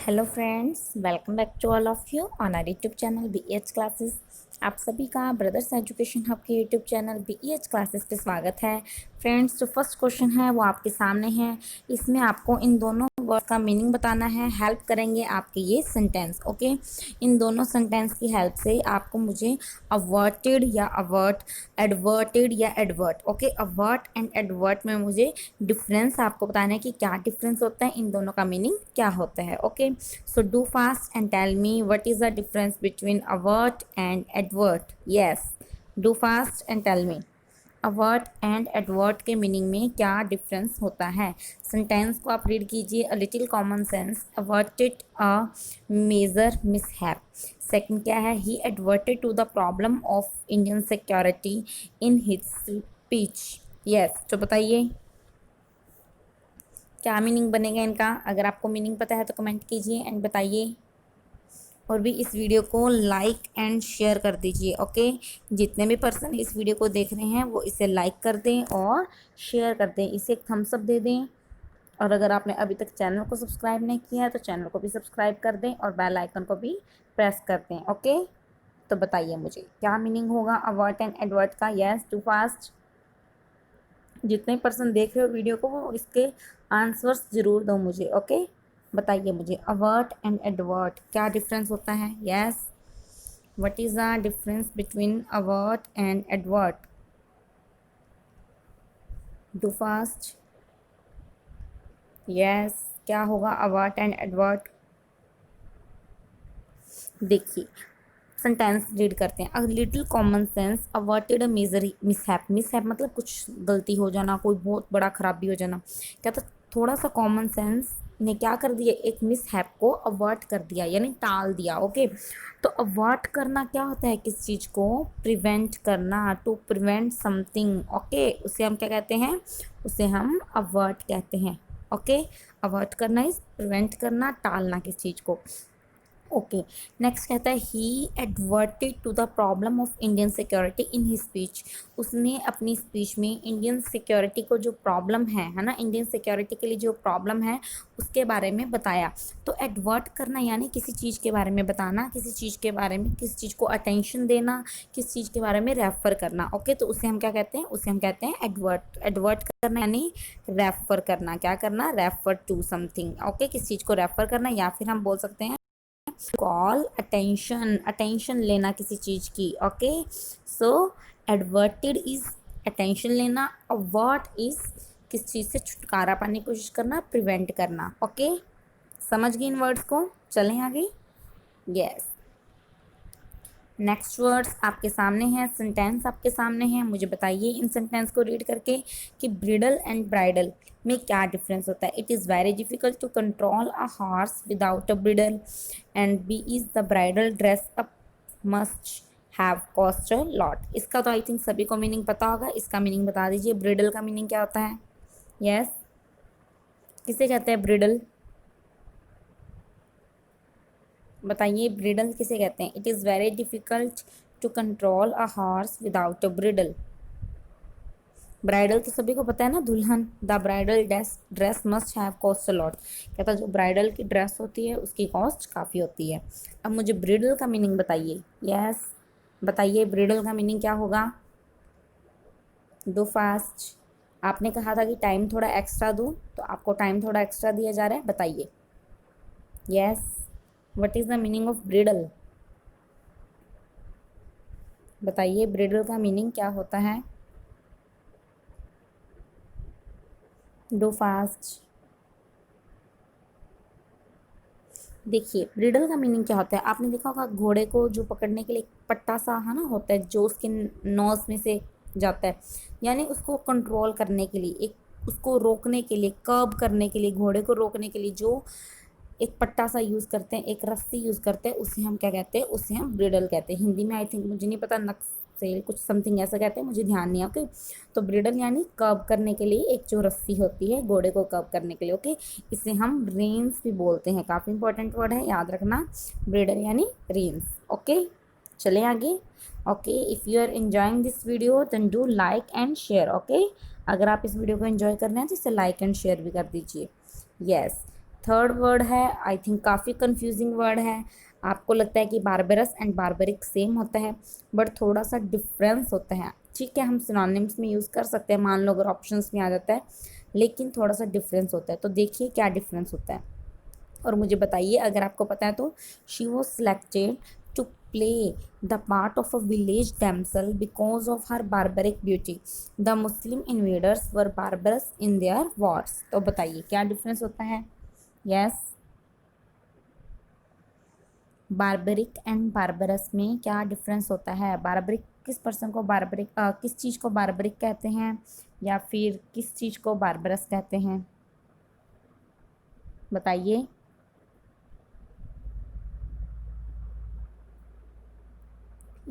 Hello friends, welcome back to all of you on our YouTube channel BEH classes. आप सभी का brothers education hub के YouTube channel BEH classes पे स्वागत है। फ्रेंड्स, जो फर्स्ट क्वेश्चन है वो आपके सामने है। इसमें आपको इन दोनों वर्ड का मीनिंग बताना है। हेल्प करेंगे आपके ये सेंटेंस। ओके, इन दोनों सेंटेंस की हेल्प से आपको मुझे अवर्टेड या अवर्ट, एडवर्टेड या advert, okay, avert and advert में मुझे डिफरेंस आपको बताना है कि क्या डिफरेंस होता है, इन दोनों का मीनिंग क्या होता है। Okay, so do fast and tell me what is the difference between avert and advert. Yes, do fast and tell me avert and advert के मीनिंग में क्या डिफरेंस होता है। सेंटेंस को आप रीड कीजिए। A little common sense, averted a major mishap. Second क्या है, he adverted to the problem of Indian security in his speech. Yes, तो बताइए क्या मीनिंग बनेगा इनका। अगर आपको मीनिंग पता है तो कमेंट कीजिए एंड बताइए, और भी इस वीडियो को लाइक एंड शेयर कर दीजिए। ओके, जितने भी पर्सन इस वीडियो को देख रहे हैं वो इसे लाइक कर दें और शेयर कर दें, इसे एक थम्स अप दे दें। और अगर आपने अभी तक चैनल को सब्सक्राइब नहीं किया है तो चैनल को भी सब्सक्राइब कर दें और बेल आइकन को भी प्रेस कर दें। ओके, तो बताइए मुझे क्या मीनिंग होगा अवर्ट एंड एडवर्ट का। Yes, too fast. जितने पर्सन देख रहे हो वीडियो को वो इसके आंसर्स ज़रूर दो मुझे। ओके, बताइए मुझे अवर्ट एंड एडवर्ट क्या डिफरेंस होता है। Yes, what is the difference between avert and advert. Do fast. Yes, क्या होगा अवर्ट एंड एडवर्ट। देखिए सेंटेंस रीड करते हैं। A little common sense averted a major mishap. Mishap मतलब कुछ गलती हो जाना, कोई बहुत बड़ा खराबी हो जाना। क्या था, थोड़ा सा कॉमन सेंस ने क्या कर दिया, एक मिसहैप को अवर्ट कर दिया यानी टाल दिया। ओके, तो अवर्ट करना क्या होता है, किस चीज़ को प्रिवेंट करना, टू प्रिवेंट समथिंग। ओके, उसे हम क्या कहते हैं, उसे हम अवर्ट कहते हैं। ओके, अवर्ट करना इज प्रिवेंट करना, टालना किस चीज़ को। ओके, नेक्स्ट कहता है he adverted to the problem of Indian security in his speech. उसने अपनी स्पीच में इंडियन सिक्योरिटी को जो प्रॉब्लम है ना, इंडियन सिक्योरिटी के लिए जो प्रॉब्लम है उसके बारे में बताया। तो एडवर्ट करना यानी किसी चीज़ के बारे में बताना, किसी चीज़ के बारे में, किसी चीज़ को अटेंशन देना, किस चीज़ के बारे में रेफर करना। ओके, तो उसे हम क्या कहते हैं, उसे हम कहते हैं एडवर्ट। एडवर्ट करना यानी रेफर करना, क्या करना, रेफर टू समथिंग। ओके, किस चीज़ को रेफर करना, या फिर हम बोल सकते हैं कॉल अटेंशन, अटेंशन लेना किसी चीज़ की। ओके, सो एडवर्टेड इज अटेंशन लेना, अवर्ट इज किस चीज़ से छुटकारा पाने की कोशिश करना, प्रिवेंट करना। ओके, समझ गए इन वर्ड्स को। चलें आगे। यस, नेक्स्ट वर्ड्स आपके सामने हैं, सेंटेंस आपके सामने हैं। मुझे बताइए इन सेंटेंस को रीड करके कि ब्रिडल एंड ब्राइडल में क्या डिफरेंस होता है। It is very difficult to control a horse without a bridle and B is the bridal dress up must have cost a lot. इसका तो आई थिंक सभी को मीनिंग पता होगा। इसका मीनिंग बता दीजिए, ब्रिडल का मीनिंग क्या होता है। यस, किसे कहते हैं ब्रिडल, बताइए ब्रिडल किसे कहते हैं। It is very difficult to control a horse without a bridle. Bridal तो सभी को पता है ना, दुल्हन। The bridal dress must have cost a lot. कहता जो ब्राइडल की ड्रेस होती है उसकी कॉस्ट काफ़ी होती है। अब मुझे ब्रिडल का मीनिंग बताइए। यस, बताइए ब्रिडल का मीनिंग क्या होगा। Do fast. आपने कहा था कि टाइम थोड़ा एक्स्ट्रा दूँ, तो आपको टाइम थोड़ा एक्स्ट्रा दिया जा रहा है, बताइए। Yes, what is the meaning of bridle. बताइए ब्रिडल का मीनिंग क्या होता है। Do fast. देखिए ब्रिडल का मीनिंग क्या होता है, आपने देखा होगा घोड़े को जो पकड़ने के लिए एक पट्टा सा है ना होता है जो उसके नोज में से जाता है, यानी उसको कंट्रोल करने के लिए, एक उसको रोकने के लिए, कर्ब करने के लिए, घोड़े को रोकने के लिए जो एक पट्टा सा यूज़ करते हैं, एक रस्सी यूज़ करते हैं, उसे हम क्या कहते हैं, उसे हम ब्रिडल कहते हैं। हिंदी में आई थिंक मुझे नहीं पता, नक्सेल कुछ समथिंग ऐसा कहते हैं, मुझे ध्यान नहीं है। ओके, तो ब्रिडल यानी कर्ब करने के लिए एक जो रस्सी होती है घोड़े को कर्ब करने के लिए। ओके, इसे हम रेंस भी बोलते हैं, काफ़ी इंपॉर्टेंट वर्ड है, याद रखना, ब्रिडल यानी रेंस। ओके, चले आगे। Okay, if you are enjoying this video then do like and share. Okay, अगर आप इस वीडियो को एंजॉय कर रहे हैं तो इसे लाइक एंड शेयर भी कर दीजिए। यस, थर्ड वर्ड है, आई थिंक काफ़ी कंफ्यूजिंग वर्ड है। आपको लगता है कि बारबरस एंड बारबरिक सेम होता है, बट थोड़ा सा डिफरेंस होता है। ठीक है, हम सिनोनिम्स में यूज़ कर सकते हैं, मान लो अगर ऑप्शंस में आ जाता है, लेकिन थोड़ा सा डिफरेंस होता है। तो देखिए क्या डिफरेंस होता है और मुझे बताइए अगर आपको पता है तो। She was selected to play the part of a village damsel because of her barbaric beauty. The Muslim invaders were barbarous in their wars. तो बताइए क्या डिफरेंस होता है। यस, बारबरिक एंड बारबरस में क्या डिफरेंस होता है। बारबरिक किस पर्सन को बारबरिक, किस चीज़ को बारबरिक कहते हैं, या फिर किस चीज़ को बारबरस कहते हैं, बताइए।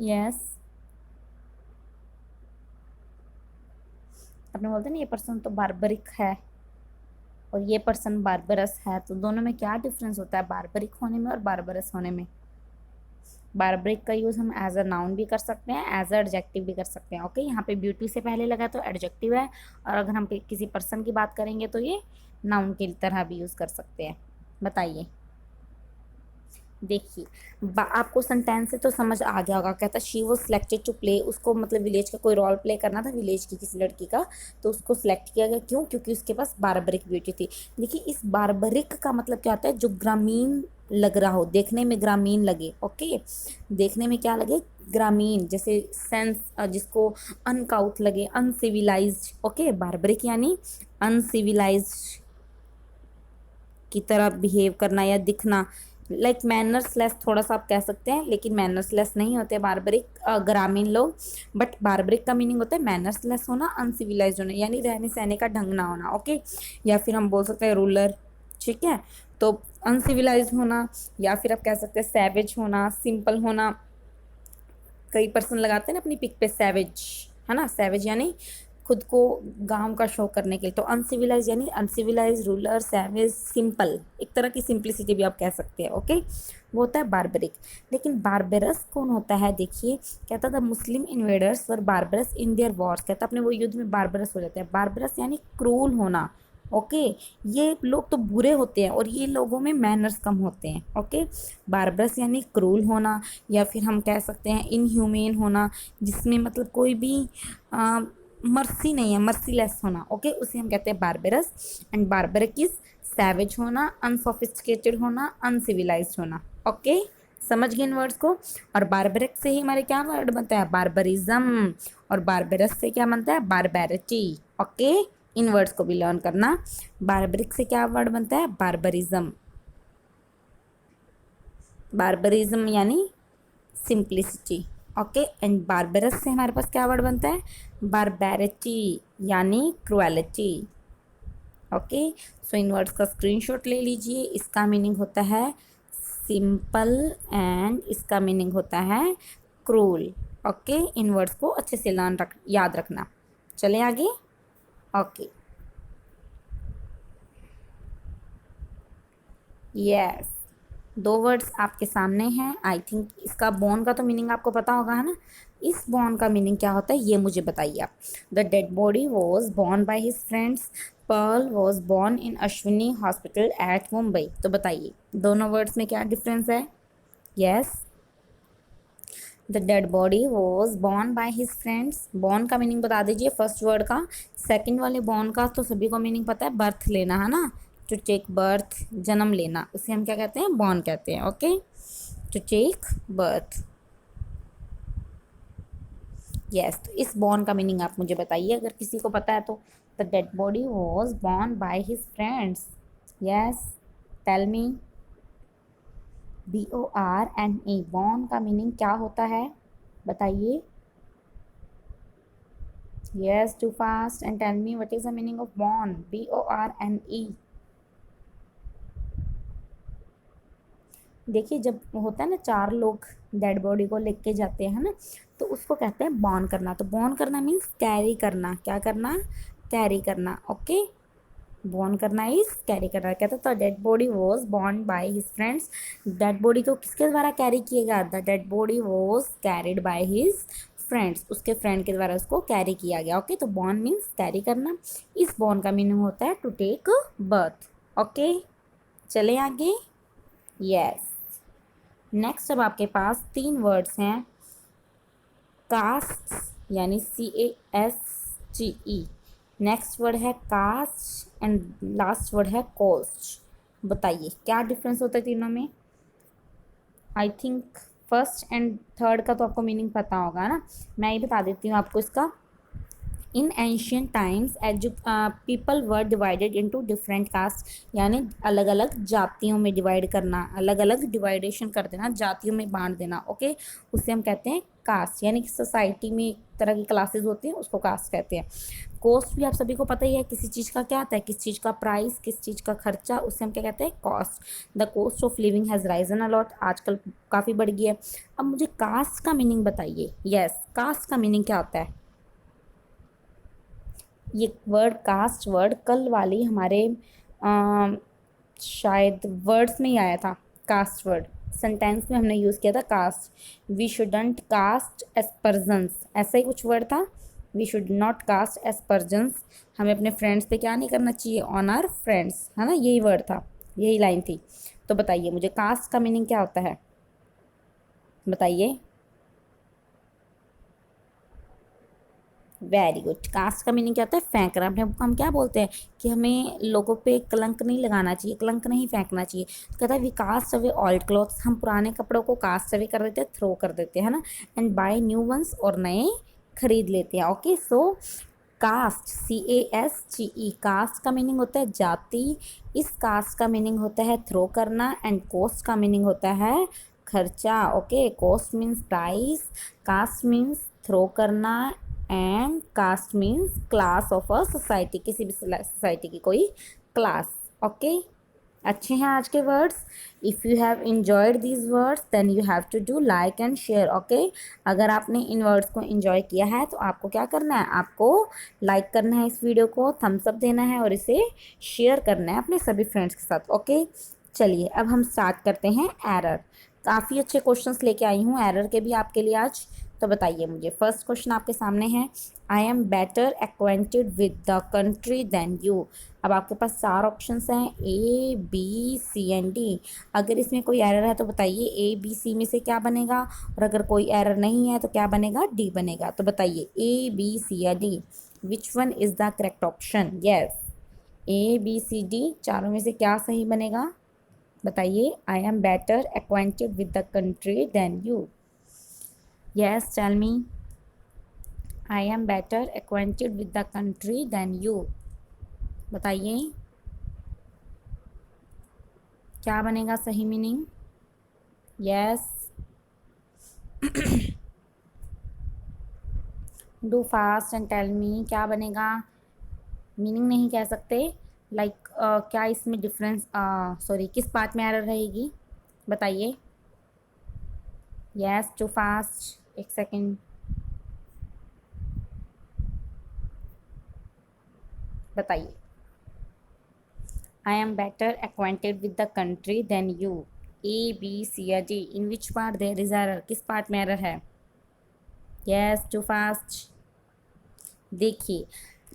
यस, अपने बोलते हैं ना ये पर्सन तो बारबरिक है और ये पर्सन बारबरस है, तो दोनों में क्या डिफरेंस होता है बारबरिक होने में और बारबरस होने में। बारबरिक का यूज़ हम एज अ नाउन भी कर सकते हैं, एज अ एडजेक्टिव भी कर सकते हैं। ओके, यहाँ पे ब्यूटी से पहले लगा तो एडजेक्टिव है, और अगर हम किसी पर्सन की बात करेंगे तो ये नाउन की तरह भी यूज़ कर सकते हैं। बताइए। देखिए, आपको सेंटेंस से तो समझ आ गया होगा। कहता she was selected to play, उसको मतलब विलेज का कोई रोल प्ले करना था, विलेज की किसी लड़की का, तो उसको सिलेक्ट किया गया। क्यों? क्योंकि उसके पास बारबरिक ब्यूटी थी। देखिए, इस बारबरिक का मतलब क्या होता है, जो ग्रामीण लग रहा हो, देखने में ग्रामीण लगे। ओके, देखने में क्या लगे, ग्रामीण, जैसे सेंस जिसको अनकाउथ लगे, अनसिविलाइज्ड। ओके, बारबरिक यानी अनसिविलाइज्ड की तरह बिहेव करना या दिखना, लाइक मैनर्सलेस थोड़ा सा आप कह सकते हैं, लेकिन मैनर्सलेस नहीं होते बारबरिक ग्रामीण लोग। बट बारबरिक का मीनिंग होता है मैनर्सलेस होना, अनसिविलाइज होना, यानी रहने सहने का ढंग ना होना। ओके, या फिर हम बोल सकते हैं रूलर। ठीक है, तो अनसिविलाइज होना, या फिर आप कह सकते हैं सैवेज होना, सिंपल होना। कई पर्सन लगाते हैं ना अपनी पिक पे सैवेज, है ना, सैवेज यानी खुद को गांव का शो करने के लिए। तो अनसिविलाइज यानी अनसिविलाइज, रूलर, सैवेज, सिंपल, एक तरह की सिंप्लिसिटी भी आप कह सकते हैं। ओके, वो होता है बारबरिक। लेकिन बारबरस कौन होता है, देखिए, कहता था Muslim invaders were barbarous in their wars. कहता अपने वो युद्ध में बारबरस हो जाते हैं। बारबरस यानी क्रूल होना। ओके, ये लोग तो बुरे होते हैं और ये लोगों में मैनर्स कम होते हैं। ओके, बारबरस यानी क्रूल होना, या फिर हम कह सकते हैं इनह्यूमेन होना, जिसमें मतलब कोई भी मर्सी नहीं है, मर्सीलेस होना। ओके, उसे हम कहते हैं barbarous. And barbaric is savage होना, अनसोफिस्टिकेटेड होना, अनसिविलाइज्ड होना। ओके, समझ गए इन वर्ड्स को। और बारबरिक से ही हमारे क्या वर्ड बनता है, बारबरिज्म। और बारबरस से क्या बनता है, बारबैरिटी। ओके, इन वर्ड्स को भी लर्न करना। बारबरिक से क्या वर्ड बनता है, बारबरिज्म। बारबरिज्म यानी सिंप्लिसिटी। ओके, एंड बारबरस से हमारे पास क्या वर्ड बनता है, बारबैरिटी यानी क्रुएलिटी। ओके, सो इन वर्ड्स का स्क्रीनशॉट ले लीजिए। इसका मीनिंग होता है सिंपल एंड इसका मीनिंग होता है क्रूल। ओके, इन वर्ड्स को अच्छे से याद रखना। चले आगे। ओके, यस, दो वर्ड्स आपके सामने हैं। आई थिंक इसका बॉन का तो मीनिंग आपको पता होगा, है ना। इस बॉन का मीनिंग क्या होता है ये मुझे बताइए आप। The dead body was born by his friends. Pearl was born in Ashwini hospital at Mumbai. तो बताइए दोनों वर्ड्स में क्या डिफरेंस है। Yes, the dead body was born by his friends. Borne का मीनिंग बता दीजिए फर्स्ट वर्ड का। सेकंड वाले बॉर्न का तो सभी को मीनिंग पता है, बर्थ लेना, है ना। टू टेक बर्थ, जन्म लेना, उसे हम क्या कहते हैं, बॉर्न कहते हैं। Okay, to take birth. Yes, तो इस बॉर्न का मीनिंग आप मुझे बताइए अगर किसी को पता है तो। The dead body was born by his friends. Yes, tell me. BORN, born का मीनिंग क्या होता है बताइए। Yes, too fast and tell me what is the meaning of born, BORNE। देखिए, जब होता है ना चार लोग डेड बॉडी को लेके जाते हैं ना, तो उसको कहते हैं बॉर्न करना। तो बॉर्न करना मीन्स कैरी करना। क्या करना, कैरी करना। ओके, बॉर्न करना इज कैरी करना। कहता तो dead body was born by his friends. Dead body को किसके द्वारा कैरी किएगा, the dead body was carried by his friends. उसके फ्रेंड के द्वारा उसको कैरी किया गया। ओके, तो बॉर्न मीन्स कैरी करना। इस बॉर्न का मीनिंग होता है टू टेक बर्थ। ओके, चले आगे। यस। नेक्स्ट अब आपके पास 3 वर्ड्स हैं, कास्ट यानी CASTE। नेक्स्ट वर्ड है कास्ट एंड लास्ट वर्ड है कोस्ट। बताइए क्या डिफरेंस होता है तीनों में। I think first and third का तो आपको मीनिंग पता होगा ना, मैं ये बता देती हूँ आपको इसका। In ancient times people were divided into different caste, यानी अलग अलग जातियों में डिवाइड करना, अलग अलग डिवाइडेशन कर देना, जातियों में बांट देना। ओके, उसे हम कहते हैं कास्ट, यानी कि सोसाइटी में एक तरह की क्लासेस होती हैं, उसको कास्ट कहते हैं। कॉस्ट भी आप सभी को पता ही है, किसी चीज़ का क्या आता है, किस चीज़ का प्राइस, किस चीज़ का खर्चा, उसे हम क्या कहते हैं, cost. The cost of living has risen a lot, आजकल काफ़ी बढ़ गई है। अब मुझे कास्ट का मीनिंग बताइए। यस, कास्ट का मीनिंग क्या होता है। ये वर्ड कास्ट वर्ड कल वाली हमारे शायद वर्ड्स में ही आया था। कास्ट वर्ड सेंटेंस में हमने यूज़ किया था कास्ट। वी शुडंट कास्ट एस्पर्जन्स, ऐसा ही कुछ वर्ड था। वी शुड नॉट कास्ट एस्पर्जन्स, हमें अपने फ्रेंड्स पे क्या नहीं करना चाहिए, ऑन आर फ्रेंड्स, है ना, यही वर्ड था, यही लाइन थी। तो बताइए मुझे कास्ट का मीनिंग क्या होता है, बताइए। Very good. कास्ट का मीनिंग क्या होता है, फेंकना। हम क्या बोलते हैं कि हमें लोगों पे कलंक नहीं लगाना चाहिए, कलंक नहीं फेंकना चाहिए। तो कहता है we cast away old clothes, हम पुराने कपड़ों को कास्ट अवे कर देते हैं, थ्रो कर देते हैं, है ना, एंड बाय न्यू वंस, और नए खरीद लेते हैं। ओके, सो कास्ट CASTE, कास्ट का मीनिंग होता है जाति, इस कास्ट का मीनिंग होता है थ्रो करना, एंड कोस्ट का मीनिंग होता है खर्चा। Okay, cost means price, cast means throw करना, and cast means class of a society, किसी भी सोसाइटी की कोई क्लास। ओके, अच्छे हैं आज के words. If you have enjoyed these words then you have to do like and share. Okay, अगर आपने इन वर्ड्स को इंजॉय किया है तो आपको क्या करना है, आपको लाइक करना है, इस वीडियो को थम्स अप देना है, और इसे शेयर करना है अपने सभी फ्रेंड्स के साथ। ओके, चलिए अब हम स्टार्ट करते हैं एरर। काफ़ी अच्छे क्वेश्चंस लेके आई हूँ एरर के भी आपके लिए आज। तो बताइए मुझे, फर्स्ट क्वेश्चन आपके सामने है, I am better acquainted with the country than you. अब आपके पास 4 ऑप्शंस हैं, A B C and D। अगर इसमें कोई एरर है तो बताइए ABC में से क्या बनेगा, और अगर कोई एरर नहीं है तो क्या बनेगा, D बनेगा। तो बताइए ABC या D, which one is the correct option. Yes, ABCD चारों में से क्या सही बनेगा, बताइए। I am better acquainted with the country than you. Yes, tell me. I am better acquainted with the country than you, बताइए क्या बनेगा सही meaning. Yes, do fast and tell me क्या बनेगा। मीनिंग नहीं कह सकते, लाइक क्या इसमें डिफरेंस, सॉरी किस पार्ट में एरर रहेगी, बताइए। यस, टू फास्ट, एक सेकेंड, बताइए। I am better acquainted with the country than you, ABC या D, in which part there is error, किस पार्ट में एरर है। Yes, too fast. देखिए,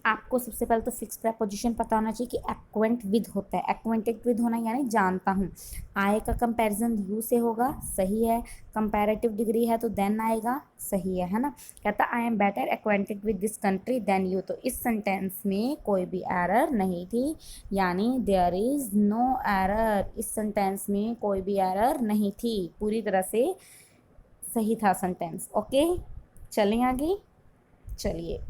आपको सबसे पहले तो फिक्स प्रपोजिशन पता होना चाहिए कि एक्वेंट विद होता है, एक्वेंटेड विद होना यानी जानता हूँ। आय का कंपैरिजन यू से होगा, सही है। कंपैरेटिव डिग्री है तो देन आएगा, सही है ना। कहता I am better acquainted with this country than you, तो इस सेंटेंस में कोई भी एरर नहीं थी, यानी देयर इज़ नो एरर, इस सेंटेंस में कोई भी एरर नहीं थी, पूरी तरह से सही था सेंटेंस। ओके, चलें आगे, चलिए।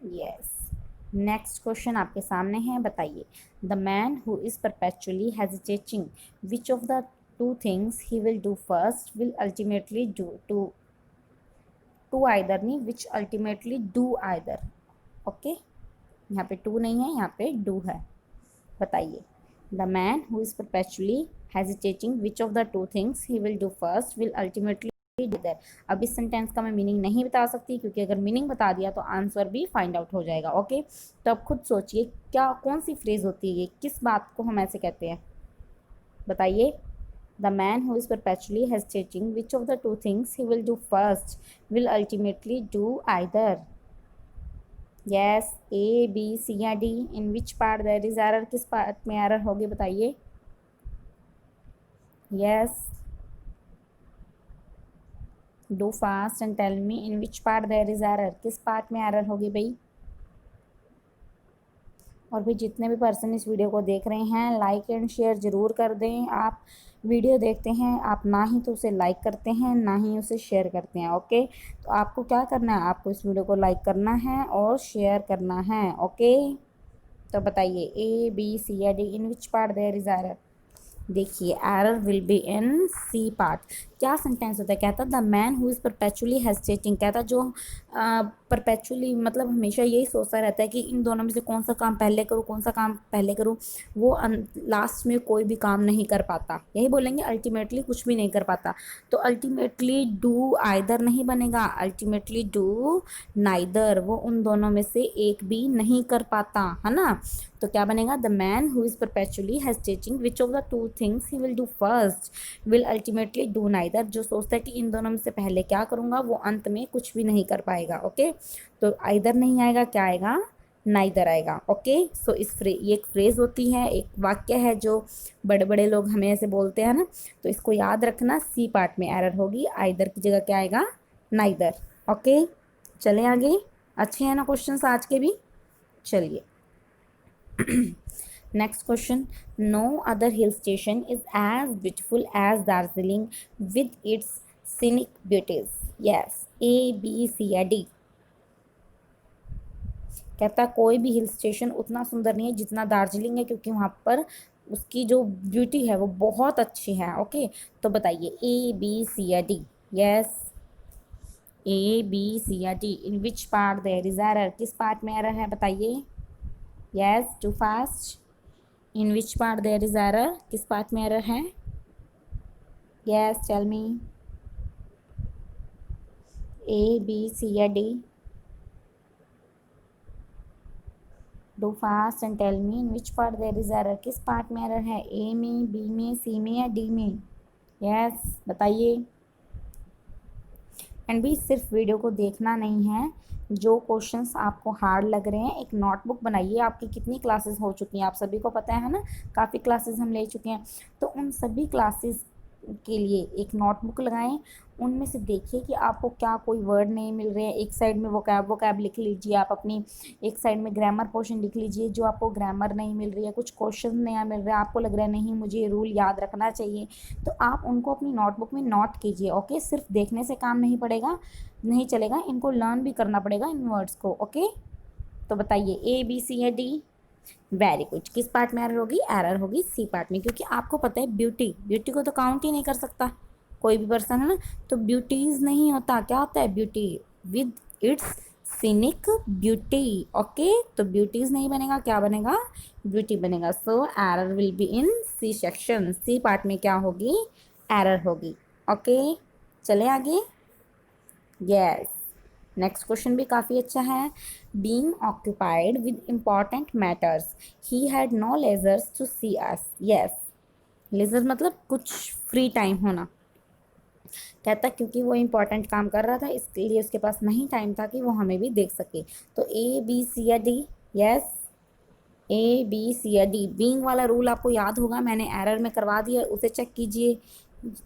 यस, नेक्स्ट क्वेश्चन आपके सामने है, बताइए। The man who is perpetually hesitating, which of the two things he will do first will ultimately do to either, नहीं which ultimately do either. Okay, यहाँ पे टू नहीं है, यहाँ पे डू है। बताइए, the man who is perpetually hesitating, which of the two things he will do first will ultimately इधर। अब इस सेंटेंस का मैं मीनिंग नहीं बता सकती, क्योंकि अगर मीनिंग बता दिया तो आंसर भी फाइंड आउट हो जाएगा। ओके, तो अब खुद सोचिए क्या कौन सी फ्रेज होती है ये, किस बात को हम ऐसे कहते हैं, बताइए। The man who is perpetually hesitating, which of the two things he will do first will ultimately do either. Yes, A B C या D, in which part there is error, किस पार्ट में error होगी बताइए। Yes, do fast and tell me in which part there is error, किस part में error होगी भाई। और भी जितने भी पर्सन इस वीडियो को देख रहे हैं, लाइक एंड शेयर ज़रूर कर दें। आप वीडियो देखते हैं, आप ना ही तो उसे लाइक करते हैं ना ही उसे शेयर करते हैं। ओके, तो आपको क्या करना है, आपको इस वीडियो को लाइक करना है और शेयर करना है। ओके, तो बताइए ए बी सी या D, in which part there is error. देखिए, error will be in C part. क्या सेंटेंस होता है, कहता the man who is perpetually hesitating, कहता जो परपेचुअली मतलब हमेशा यही सोचता रहता है कि इन दोनों में से कौन सा काम पहले करूँ, कौन सा काम पहले करूँ, वो लास्ट में कोई भी काम नहीं कर पाता। यही बोलेंगे, अल्टीमेटली कुछ भी नहीं कर पाता। तो अल्टीमेटली डू आइदर नहीं बनेगा, अल्टीमेटली डू नाइदर, वो उन दोनों में से एक भी नहीं कर पाता, है ना। तो क्या बनेगा, the man who is perpetually hesitating which of the two things he will do first will ultimately do neither, जो सोचता है कि इन दोनों में से पहले क्या करूँगा, वो अंत में कुछ भी नहीं कर पाएगा। ओके, तो आइदर नहीं आएगा, क्या आएगा, नाइदर आएगा। ओके, सो ये एक फ्रेज होती है, एक वाक्य है जो बड़े बड़े लोग हमें ऐसे बोलते हैं ना, तो इसको याद रखना, सी पार्ट में एरर होगी, आइदर की जगह क्या आएगा, नाइदर। ओके, चलें आगे। अच्छे हैं ना क्वेश्चंस आज के भी। चलिए next question, no other hill station is as beautiful as Darjeeling with its scenic beauties. Yes, A B C या D। कहता कोई भी हिल स्टेशन उतना सुंदर नहीं है जितना दार्जिलिंग है, क्योंकि वहाँ पर उसकी जो ब्यूटी है वो बहुत अच्छी है। ओके, तो बताइए ए बी सी या D. Yes, A B C या D, in which part there is error, किस पार्ट में एरर है बताइए। Yes, too fast, in which part there is error, किस पार्ट में एरर है। Yes, tell me, A B C या D, do fast and tell me in which part there is error, किस part में error है, A में, B में, सी में या डी में। यस, बताइए। एंड भी सिर्फ वीडियो को देखना नहीं है, जो क्वेश्चंस आपको हार्ड लग रहे हैं एक नोटबुक बनाइए। आपकी कितनी क्लासेस हो चुकी हैं आप सभी को पता है ना, काफ़ी क्लासेस हम ले चुके हैं। तो उन सभी क्लासेस के लिए एक नोटबुक लगाएं, उनमें से देखिए कि आपको क्या कोई वर्ड नहीं मिल रहे हैं। एक साइड में वोकैब लिख लीजिए आप अपनी, एक साइड में ग्रामर पोर्शन लिख लीजिए जो आपको ग्रामर नहीं मिल रही है, कुछ क्वेश्चन नया मिल रहा है, आपको लग रहा है नहीं मुझे ये रूल याद रखना चाहिए, तो आप उनको अपनी नोटबुक में नोट कीजिए। ओके, सिर्फ देखने से काम नहीं पड़ेगा, नहीं चलेगा, इनको लर्न भी करना पड़ेगा इन वर्ड्स को। ओके, तो बताइए ए बी सी या डी। वेरी गुड, किस पार्ट में एरर होगी, एरर होगी सी पार्ट में, क्योंकि आपको पता है ब्यूटी को तो काउंट ही नहीं कर सकता कोई भी पर्सन, है ना। तो ब्यूटीज नहीं होता, क्या होता है, beauty with its scenic beauty. Okay, तो ब्यूटीज नहीं बनेगा, क्या बनेगा, ब्यूटी बनेगा। So error will be in C section, C part में क्या होगी, एरर होगी। ओके, चले आगे। यस, नेक्स्ट क्वेश्चन भी काफ़ी अच्छा है। Being occupied with important matters he had no leisures to see us. Yes, leisure मतलब कुछ फ्री टाइम होना। कहता क्योंकि वो इम्पॉर्टेंट काम कर रहा था इसलिए उसके पास नहीं टाइम था कि वो हमें भी देख सके। तो ए बी सी या D. Yes, A B C या डी। बीइंग वाला रूल आपको याद होगा, मैंने एरर में करवा दिया, उसे चेक कीजिए,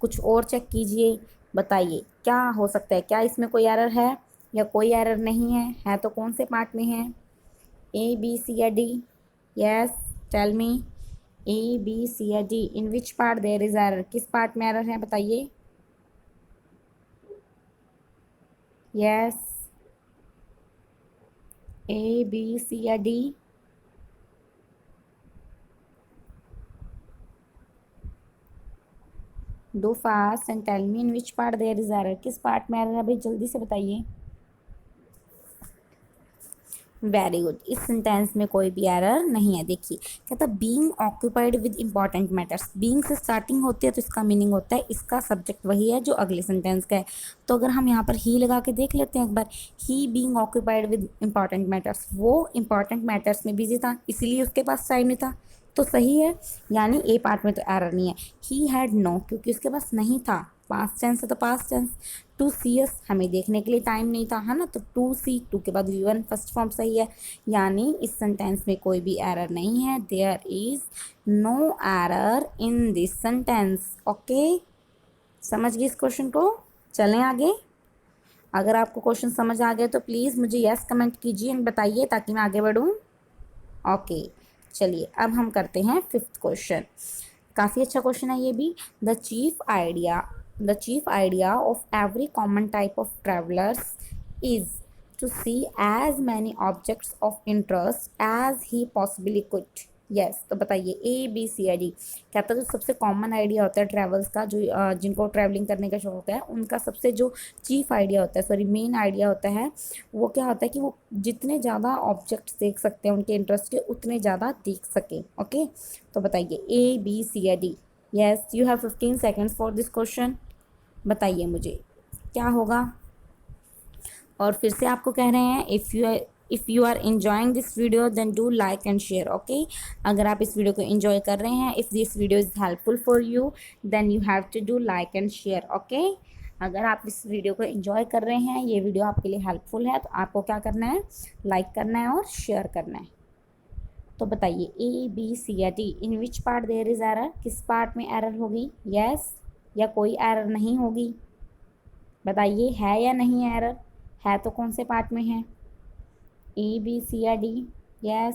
कुछ और चेक कीजिए, बताइए क्या हो सकता है, क्या इसमें कोई एरर है या कोई एरर नहीं है तो कौन से पार्ट में है, ए बी सी या D. Yes, tell me, A B C या D, in which part there is error, किस पार्ट में एरर है बताइए। यस, ए बी सी या D. Do fast and tell me in which part there is error, किस part में error है भाई, जल्दी से बताइए। वेरी गुड, इस सेंटेंस में कोई भी एरर नहीं है। देखिए, कहता being occupied with important matters, being से स्टार्टिंग होती है तो इसका मीनिंग होता है इसका सब्जेक्ट वही है जो अगले सेंटेंस का है। तो अगर हम यहाँ पर ही लगा के देख लेते हैं एक बार, he being occupied with important matters, वो इंपॉर्टेंट मैटर्स में बिजी था इसीलिए उसके पास टाइम नहीं था, तो सही है, यानी ए पार्ट में तो एरर नहीं है। ही हैड नो, क्योंकि उसके पास नहीं था, पास्ट टेंस है तो पास्ट टेंस। टू सी अस, हमें देखने के लिए टाइम नहीं था, है ना, तो टू सी, टू के बाद वी1 फर्स्ट फॉर्म सही है, यानी इस सेंटेंस में कोई भी एरर नहीं है। There is no error in this sentence. Okay, समझ गए इस क्वेश्चन को? चलें आगे। अगर आपको क्वेश्चन समझ आ गया तो प्लीज़ मुझे यस कमेंट कीजिए एंड बताइए ताकि मैं आगे बढ़ूँ। ओके, चलिए अब हम करते हैं फिफ्थ क्वेश्चन। काफ़ी अच्छा क्वेश्चन है ये भी। The chief idea of every common type of travellers is to see as many objects of interest as he possibly could. Yes, तो बताइए ABCD कहता है जो सबसे कॉमन आइडिया होता है ट्रैवल्स का, जो जिनको ट्रैवलिंग करने का शौक होता है उनका सबसे जो चीफ आइडिया होता है, सॉरी मेन आइडिया होता है, वो क्या होता है कि वो जितने ज़्यादा ऑब्जेक्ट्स देख सकते हैं उनके इंटरेस्ट के, उतने ज़्यादा देख सकें। ओके, तो बताइए ABCD। Yes, you have 15 seconds for this question. बताइए मुझे क्या होगा। और फिर से आपको कह रहे हैं, if you are enjoying this video then do like and share. Okay, अगर आप इस वीडियो को इन्जॉय कर रहे हैं, if this video is helpful for you then you have to do like and share. Okay, अगर आप इस वीडियो को इन्जॉय कर रहे हैं, ये वीडियो आपके लिए हेल्पफुल है, तो आपको क्या करना है, लाइक करना है और शेयर करना है। तो बताइए ABCD in which part there is error, किस पार्ट में एरर होगी, यस या कोई एरर नहीं होगी। बताइए है या नहीं एरर, है तो कौन से पार्ट में है, ABCD। Yes,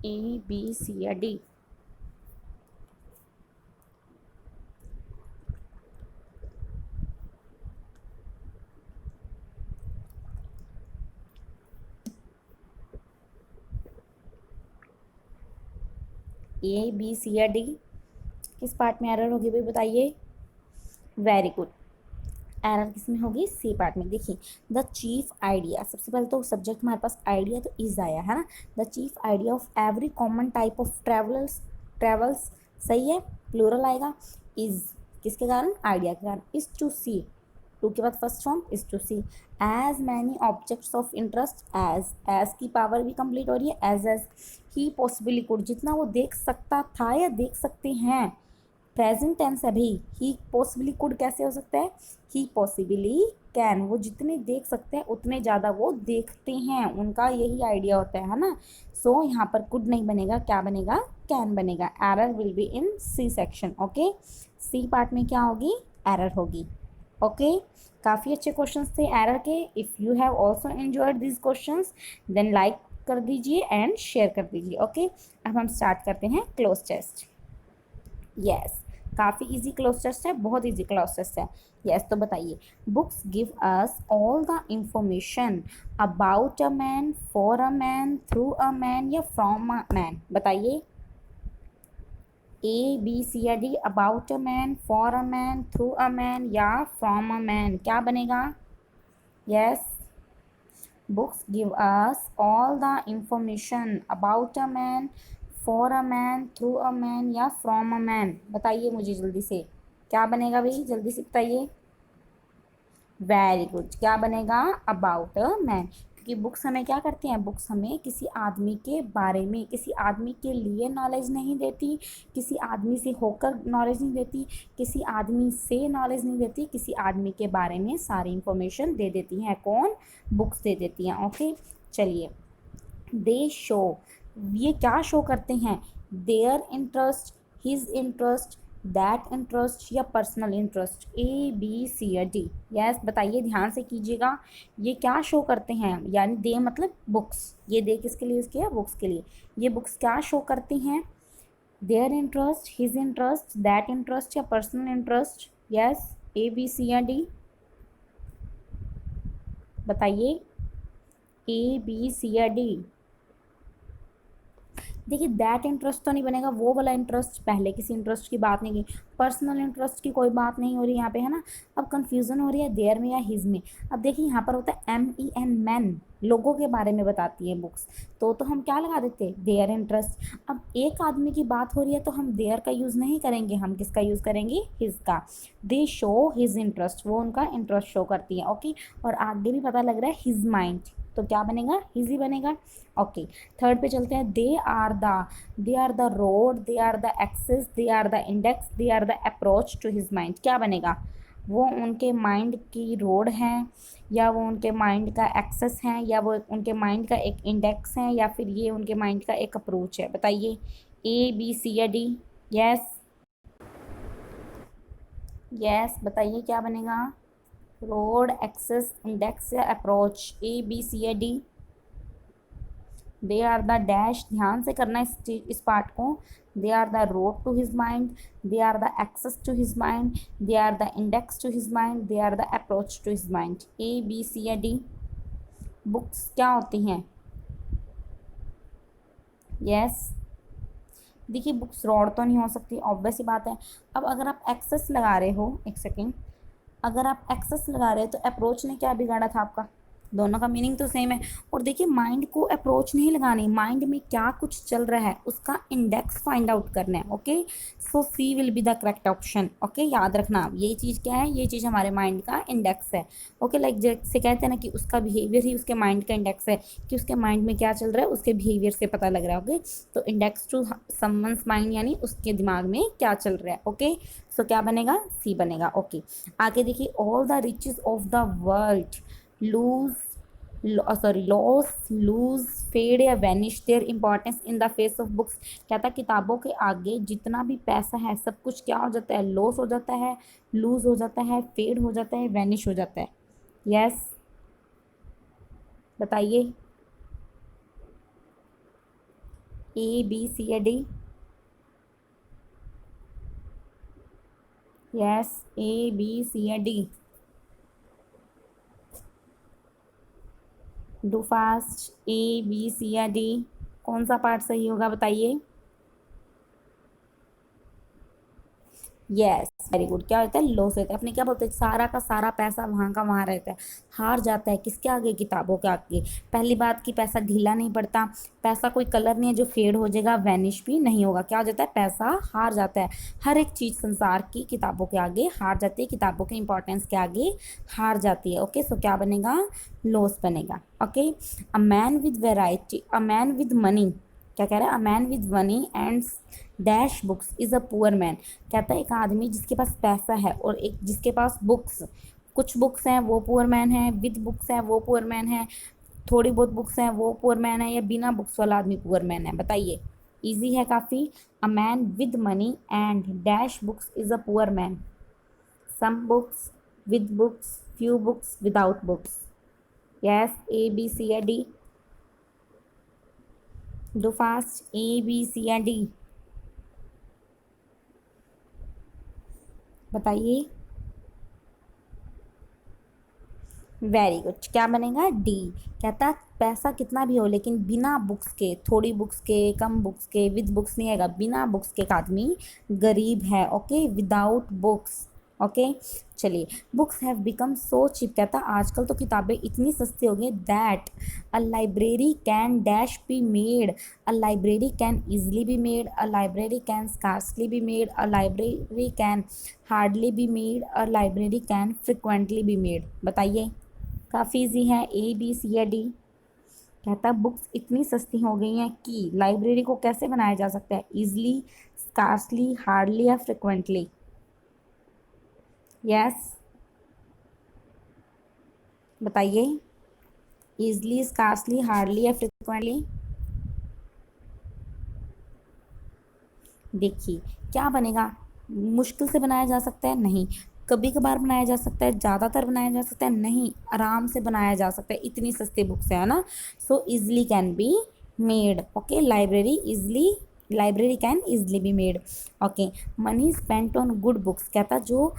ABCD। ABCD किस पार्ट में एरर होगी भाई बताइए। वेरी गुड, एरर किस में होगी, सी पार्ट में। देखिए द चीफ आइडिया, सबसे पहले तो सब्जेक्ट हमारे पास आइडिया तो इज आया है ना। The chief idea of every common type of travels सही है, प्लूरल आएगा। इज किसके कारण, आइडिया के कारण। इज टू सी, टू के बाद first form is to see as many objects of interest. As की पावर भी कंप्लीट हो रही है, एज ही पॉसिबली कुड, जितना वो देख सकता था या देख सकते हैं। प्रेजेंट टेंस है भाई, ही पॉसिबली कुड कैसे हो सकता है, ही पॉसिबली कैन, वो जितने देख सकते हैं उतने ज़्यादा वो देखते हैं, उनका यही आइडिया होता है ना। सो यहाँ पर कुड नहीं बनेगा, क्या बनेगा, कैन बनेगा। Error will be in C section. Okay, C part में क्या होगी, एरर होगी। ओके, काफ़ी अच्छे क्वेश्चंस थे एरर के। If you have also enjoyed this questions then like कर दीजिए एंड शेयर कर दीजिए। ओके, अब हम स्टार्ट करते हैं क्लोज टेस्ट। यस, काफ़ी इजी क्लोज टेस्ट है, बहुत इजी क्लोज टेस्ट है। यस, तो बताइए books give us all the information about a man, for a man, through a man या फ्रॉम अ मैन। बताइए ABCD about a man, for a man, through a man या from a man, क्या बनेगा। Yes, books give us all the information about a man, for a man, through a man या from a man. बताइए मुझे जल्दी से क्या बनेगा भाई, जल्दी से बताइए। वेरी गुड, क्या बनेगा, अबाउट अ मैन। क्योंकि बुक्स हमें क्या करती हैं, बुक्स हमें किसी आदमी के बारे में, किसी आदमी के लिए नॉलेज नहीं देती, किसी आदमी से होकर नॉलेज नहीं देती, किसी आदमी से नॉलेज नहीं देती, किसी आदमी के बारे में सारी इंफॉर्मेशन दे देती हैं। कौन, बुक्स दे देती हैं। ओके, चलिए दे शो, ये क्या शो करते हैं, their interest, his interest, that interest या पर्सनल इंटरेस्ट। ABCD। यस, बताइए ध्यान से कीजिएगा, ये क्या शो करते हैं, यानी दे मतलब बुक्स, ये दे किसके लिए यूज़ किया, बुक्स के लिए। ये बुक्स क्या शो करती हैं, their interest, his interest, that interest या पर्सनल इंटरेस्ट। यस, ABCD बताइए ABCD। देखिए दैट इंटरेस्ट तो नहीं बनेगा, वो वाला इंटरेस्ट, पहले किसी इंटरेस्ट की बात नहीं की, पर्सनल इंटरेस्ट की कोई बात नहीं हो रही यहाँ पे, है ना। अब कंफ्यूजन हो रही है देयर में या हिज में। अब देखिए यहाँ पर होता है MEN, मैन, लोगों के बारे में बताती है बुक्स, तो हम क्या लगा देते, देयर इंटरेस्ट। अब एक आदमी की बात हो रही है तो हम देयर का यूज़ नहीं करेंगे, हम किसका यूज़ करेंगे, हिज का। दे शो हिज इंटरेस्ट, वो उनका इंटरेस्ट शो करती है। ओके, और आगे भी पता लग रहा है हिज माइंड, तो क्या बनेगा, इजी बनेगा। ओके, थर्ड पे चलते हैं। They are the road, they are the access, they are the index, they are the approach to his mind. क्या बनेगा, वो उनके माइंड की रोड हैं, या वो उनके माइंड का एक्सेस हैं, या वो उनके माइंड का एक इंडेक्स है, या फिर ये उनके माइंड का एक अप्रोच है। बताइए, ए बी सी या डी। यस यस, बताइए क्या बनेगा, रोड, एक्सेस, इंडेक्स या अप्रोच, ए बी सी या D. They are the dash, ध्यान से करना इस पार्ट को। They are the road to his mind, they are the access to his mind, they are the index to his mind, they are the approach to his mind. A B C या D. Books क्या होती हैं? Yes, देखिए books rod तो नहीं हो सकती, obvious ही बात है। अब अगर आप एक्सेस लगा रहे हो, एक सेकेंड, अगर आप एक्सेस लगा रहे हो तो अप्रोच ने क्या बिगाड़ा था आपका? दोनों का मीनिंग तो सेम है। और देखिए माइंड को अप्रोच नहीं लगानी, माइंड में क्या कुछ चल रहा है उसका इंडेक्स फाइंड आउट करना है। Okay, so C will be the correct option. Okay, याद रखना ये चीज़ क्या है, ये चीज़ हमारे माइंड का इंडेक्स है। ओके, लाइक जैसे कहते हैं ना कि उसका बिहेवियर ही उसके माइंड का इंडेक्स है, कि उसके माइंड में क्या चल रहा है उसके बिहेवियर से पता लग रहा है। ओके, तो इंडेक्स टू समवंस माइंड यानी उसके दिमाग में क्या चल रहा है। ओके, सो क्या बनेगा, सी बनेगा। ओके, आगे देखिए, all the riches of the world lose loss, lose, fade या vanish their importance in the face of books. क्या था, किताबों के आगे जितना भी पैसा है सब कुछ क्या हो जाता है, लॉस हो जाता है, लूज हो जाता है, फेड हो जाता है, वैनिश हो जाता है। यस, बताइए, ए बी सी या D. Yes, A B C या D. Do fast, A B C या डी। कौन सा पार्ट सही होगा बताइए। यस, वेरी गुड। क्या होता है, लॉस होता है। अपने क्या बोलते हैं, सारा का सारा पैसा वहाँ का वहाँ रहता है, हार जाता है किसके आगे, किताबों के आगे। पहली बात कि पैसा ढीला नहीं पड़ता, पैसा कोई कलर नहीं है जो फेड हो जाएगा, वैनिश भी नहीं होगा। क्या हो जाता है, पैसा हार जाता है। हर एक चीज़ संसार की किताबों के आगे हार जाती है, किताबों के इंपॉर्टेंस के आगे हार जाती है। ओके, सो क्या बनेगा, लॉस बनेगा। Okay, a man with variety, a man with money, क्या कह रहा है, अ man with money and dash books is a poor man. कहता है एक आदमी जिसके पास पैसा है और एक जिसके पास बुक्स, कुछ बुक्स हैं वो पुअर मैन है, विद बुक्स हैं वो पुअर मैन है, थोड़ी बहुत बुक्स हैं वो पुअर मैन है, या बिना बुक्स वाला आदमी पुअर मैन है। बताइए, इजी है काफ़ी। A man with money and dash books is a poor man. Some books, with books, few books, without books. Yes, A B C या D. Do fast, A B C या D. बताइए, very good. क्या बनेगा, D. कहता पैसा कितना भी हो लेकिन बिना बुक्स के, थोड़ी बुक्स के, कम बुक्स के, विद बुक्स नहीं आएगा, बिना बुक्स के एक आदमी गरीब है। Okay, without books. ओके, चलिए, books have become so cheap. कहता आजकल तो किताबें इतनी सस्ती हो गई that a library can dash be made, a library can easily be made, a library can scarcely be made, a library can hardly be made, a library can frequently be made. बताइए, काफ़ी easy है, ए B C या D. कहता books इतनी सस्ती हो गई हैं कि लाइब्रेरी को कैसे बनाया जा सकता है, ईजली, स्कार्सली, हार्डली या फ्रिक्वेंटली। यस, बताइए, ईजली, स्कार्सली, हार्डली या फ्रिक्वेंटली। देखिए क्या बनेगा, मुश्किल से बनाया जा सकता है, नहीं। कभी कभार बनाया जा सकता है, ज़्यादातर बनाया जा सकता है, नहीं। आराम से बनाया जा सकता है, इतनी सस्ती बुक्स है ना। सो easily can be made. Okay, library can easily be made. Okay, money spent on good books. कहता जो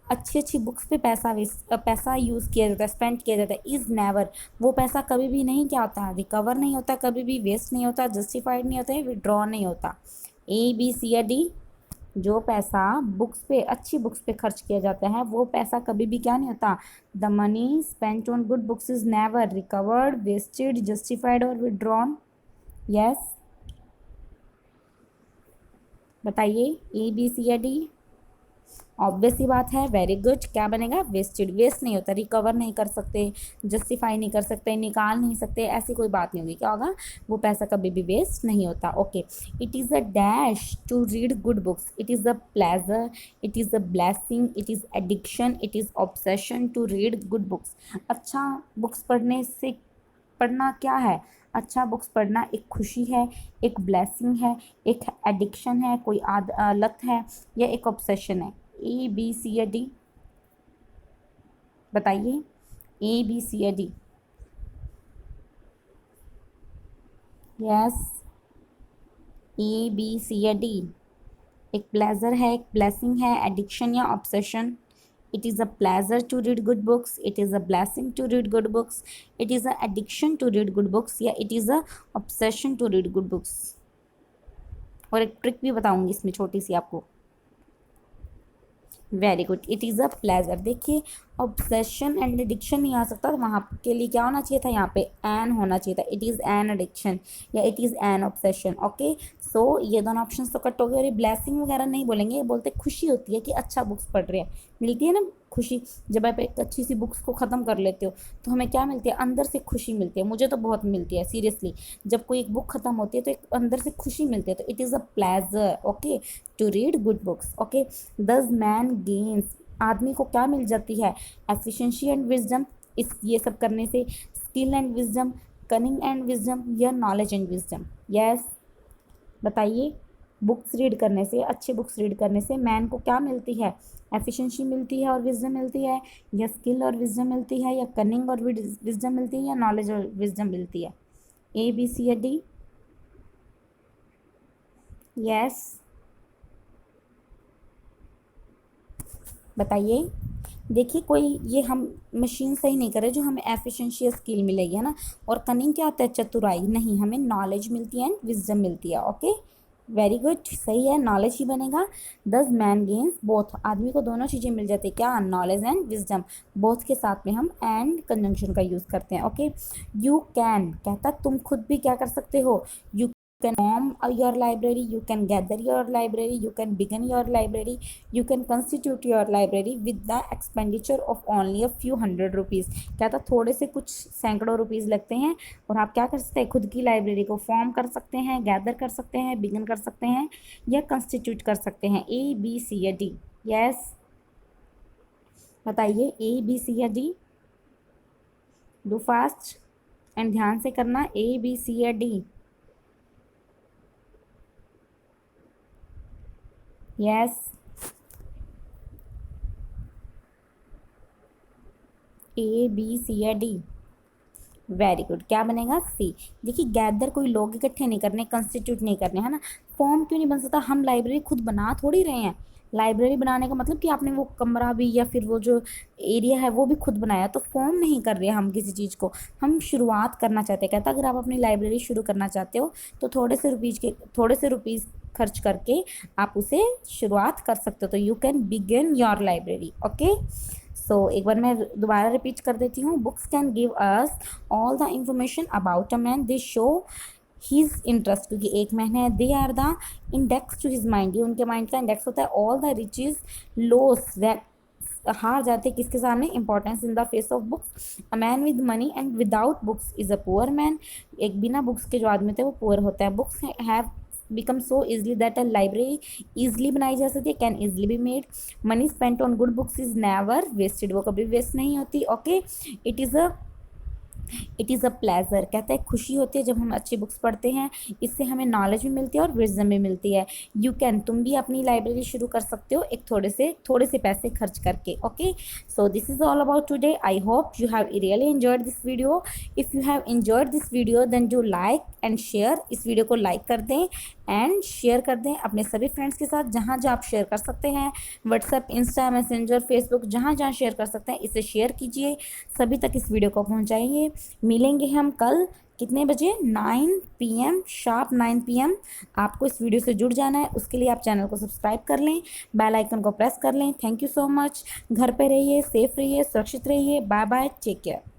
अच्छी अच्छी बुक्स पे पैसा यूज़ किया जाता है, स्पेंड किया जाता है, इज़ नेवर, वो पैसा कभी भी नहीं क्या होता, रिकवर नहीं होता, कभी भी वेस्ट नहीं होता, जस्टिफाइड नहीं होता है, विड्रॉ नहीं होता। ए बी सी या डी। जो पैसा बुक्स पे, अच्छी बुक्स पे खर्च किया जाता है वो पैसा कभी भी क्या नहीं होता, the money spent on good books is never recovered, wasted, justified और विड्रॉन। यस, बताइए, ए बी सी या डी। ऑब्वियस ही बात है, वेरी गुड। क्या बनेगा? वेस्टेड। वेस्ट नहीं होता, रिकवर नहीं कर सकते, जस्टिफाई नहीं कर सकते, निकाल नहीं सकते, ऐसी कोई बात नहीं होगी। क्या होगा? वो पैसा कभी भी वेस्ट नहीं होता। Okay, it is a dash to read good books, it is a pleasure, it is a blessing, it is addiction, it is obsession to read good books. अच्छा बुक्स पढ़ने से, पढ़ना क्या है? अच्छा बुक्स पढ़ना एक खुशी है, एक ब्लेसिंग है, एक एडिक्शन है, कोई लत है, या एक ऑब्सेशन है? ए बी सी या डी? बताइए, ए बी सी या D? Yes, A B C या डी? एक प्लेजर है, एक ब्लेसिंग है, एडिक्शन या obsession? It is a pleasure to read good books, it is a blessing to read good books, it is a addiction to read good books, या it is a obsession to read good books? और एक trick भी बताऊंगी इसमें छोटी सी आपको। Very good, it is a pleasure. देखिए, ऑब्सेशन एंड एडिक्शन नहीं आ सकता, तो वहाँ के लिए क्या होना चाहिए था? यहाँ पे एन होना चाहिए था। इट इज़ एन एडिक्शन या it is an obsession. Okay, so ये दोनों ऑप्शन तो कट हो गए। और ये ब्लेसिंग वगैरह नहीं बोलेंगे, ये बोलते खुशी होती है कि अच्छा बुक्स पढ़ रहे हैं, मिलती है ना खुशी। जब आप एक अच्छी सी बुक्स को ख़त्म कर लेते हो तो हमें क्या मिलती है? अंदर से खुशी मिलती है। मुझे तो बहुत मिलती है सीरियसली। जब कोई एक बुक ख़त्म होती है तो एक अंदर से खुशी मिलती है। तो it is a pleasure, okay, to read good books. Okay, this man gains, आदमी को क्या मिल जाती है? एफिशिएंसी एंड विजडम, इस ये सब करने से। Skill and wisdom, cunning and wisdom, या नॉलेज एंड विजडम? यस, बताइए। बुक्स रीड करने से, अच्छे बुक्स रीड करने से मैन को क्या मिलती है? एफिशिएंसी मिलती है और विजडम मिलती है, या स्किल और विजडम मिलती है, या कनिंग और विजडम मिलती है, या नॉलेज और विजडम मिलती है? ए बी सी या डी? यस, बताइए। देखिए, कोई ये हम मशीन सही नहीं करे जो हमें एफिशिएंसी या स्किल मिलेगी, है ना। और कनिंग क्या होता है? चतुराई। नहीं, हमें नॉलेज मिलती है एंड विजडम मिलती है। ओके, वेरी गुड, सही है, नॉलेज ही बनेगा। दस मैन गेन्स बोथ, आदमी को दोनों चीज़ें मिल जाती है। क्या? Knowledge and wisdom. बोथ के साथ में हम एंड कंजंक्शन का यूज़ करते हैं। ओके, यू कैन कहता तुम खुद भी क्या कर सकते हो? You can form your library, you can gather your library, you can begin your library, you can constitute your library with the expenditure of only a few hundred rupees। क्या था? थोड़े से कुछ सैकड़ों रुपीज़ लगते हैं और आप क्या कर सकते हैं? खुद की लाइब्रेरी को फॉर्म कर सकते हैं, गैदर कर सकते हैं, बिगिन कर सकते हैं, या कंस्टिट्यूट कर सकते हैं। ए बी सी या डी? यस, बताइए, ए बी सी या डी? डू फास्ट एंड ध्यान से करना। ए बी सी या D? Yes, A B C या डी? वेरी गुड, क्या बनेगा? सी। देखिए, गैदर कोई लोग इकट्ठे नहीं करने, कंस्टिट्यूट नहीं करने, है ना। फॉर्म क्यों नहीं बन सकता? हम लाइब्रेरी खुद बना थोड़ी रहे हैं। लाइब्रेरी बनाने का मतलब कि आपने वो कमरा भी या फिर वो जो एरिया है वो भी खुद बनाया, तो फॉर्म नहीं कर रहे हम किसी चीज़ को, हम शुरुआत करना चाहते हैं। कहता अगर आप अपनी लाइब्रेरी शुरू करना चाहते हो तो थोड़े से रुपीज़ खर्च करके आप उसे शुरुआत कर सकते हो। तो you can begin your library. Okay, so एक बार मैं दोबारा रिपीट कर देती हूँ। Books can give us all the information about a man, they show his interest, क्योंकि एक मैन है। They are the index to his mind, ये उनके माइंड का इंडेक्स होता है। All the riches lose that, हार जाते किसके सामने? Importance in the face of books. A man with money and without books is a poor man, एक बिना बुक्स के जो आदमी होते हैं वो पुअर होता है। Books have become so easily that a library easily बनाई जा सकती है, can easily be made। money spent on good books is never wasted, वो कभी वेस्ट नहीं होती। Okay, it is a pleasure, कहता है खुशी होती है जब हम अच्छी बुक्स पढ़ते हैं, इससे हमें नॉलेज भी मिलती है और विजडम भी मिलती है। यू कैन, तुम भी अपनी लाइब्रेरी शुरू कर सकते हो एक थोड़े से पैसे खर्च करके। Okay, so this is all about today. I hope you have really enjoyed this video. If you have enjoyed this video then do like and share, इस वीडियो को लाइक कर दें एंड शेयर कर दें अपने सभी फ्रेंड्स के साथ, जहाँ जहाँ आप शेयर कर सकते हैं। व्हाट्सएप, इंस्टा, मैसेंजर, फेसबुक, जहाँ जहाँ शेयर कर सकते हैं इसे शेयर कीजिए, सभी तक इस वीडियो को पहुँचाइए। मिलेंगे हम कल कितने बजे? 9 PM शार्प 9 PM। आपको इस वीडियो से जुड़ जाना है, उसके लिए आप चैनल को सब्सक्राइब कर लें, बेल आइकन को प्रेस कर लें। Thank you so much. घर पे रहिए, सेफ रहिए, सुरक्षित रहिए। Bye bye, take care.